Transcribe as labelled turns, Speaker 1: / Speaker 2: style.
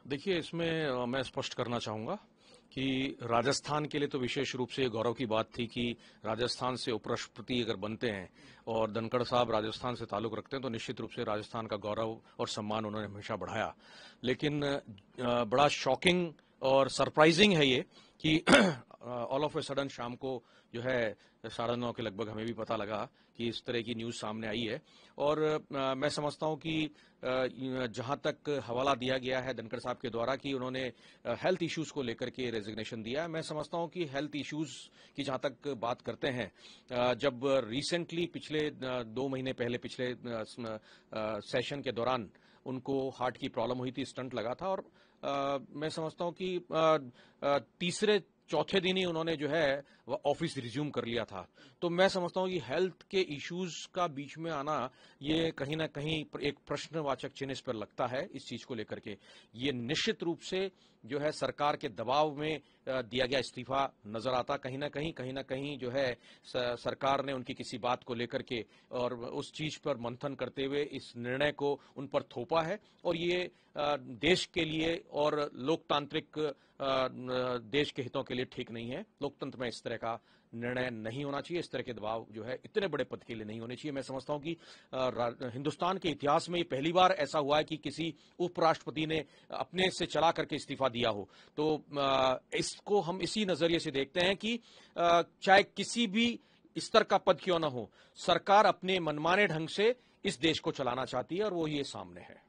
Speaker 1: देखिए, इसमें मैं स्पष्ट करना चाहूँगा कि राजस्थान के लिए तो विशेष रूप से ये गौरव की बात थी कि राजस्थान से उपराष्ट्रपति अगर बनते हैं और धनखड़ साहब राजस्थान से ताल्लुक रखते हैं तो निश्चित रूप से राजस्थान का गौरव और सम्मान उन्होंने हमेशा बढ़ाया। लेकिन बड़ा शॉकिंग और सरप्राइजिंग है ये कि ऑल ऑफ ए सडन शाम को जो है 9:30 के लगभग हमें भी पता लगा कि इस तरह की न्यूज़ सामने आई है। और मैं समझता हूं कि जहां तक हवाला दिया गया है धनखड़ साहब के द्वारा कि उन्होंने हेल्थ इश्यूज को लेकर के रेजिग्नेशन दिया है, मैं समझता हूं कि हेल्थ इश्यूज की जहां तक बात करते हैं, जब रिसेंटली पिछले 2 महीने पहले पिछले सेशन के दौरान उनको हार्ट की प्रॉब्लम हुई थी, स्टंट लगा था और मैं समझता हूं कि तीसरे चौथे दिन ही उन्होंने जो है वह ऑफिस रिज्यूम कर लिया था। तो मैं समझता हूं कि हेल्थ के इश्यूज का बीच में आना ये कहीं ना कहीं एक प्रश्नवाचक चिन्ह इस पर लगता है। इस चीज को लेकर के ये निश्चित रूप से जो है सरकार के दबाव में दिया गया इस्तीफा नजर आता। कहीं ना कहीं जो है सरकार ने उनकी किसी बात को लेकर के और उस चीज पर मंथन करते हुए इस निर्णय को उन पर थोपा है और ये देश के लिए और लोकतांत्रिक देश के हितों के लिए ठीक नहीं है। लोकतंत्र में इस तरह का निर्णय नहीं होना चाहिए, इस तरह के दबाव जो है इतने बड़े पद के लिए नहीं होने चाहिए। मैं समझता हूं कि हिंदुस्तान के इतिहास में ये पहली बार ऐसा हुआ है कि किसी उपराष्ट्रपति ने अपने से चला करके इस्तीफा दिया हो। तो इसको हम इसी नजरिए से देखते हैं कि चाहे किसी भी स्तर का पद क्यों ना हो, सरकार अपने मनमाने ढंग से इस देश को चलाना चाहती है और वो ये सामने है।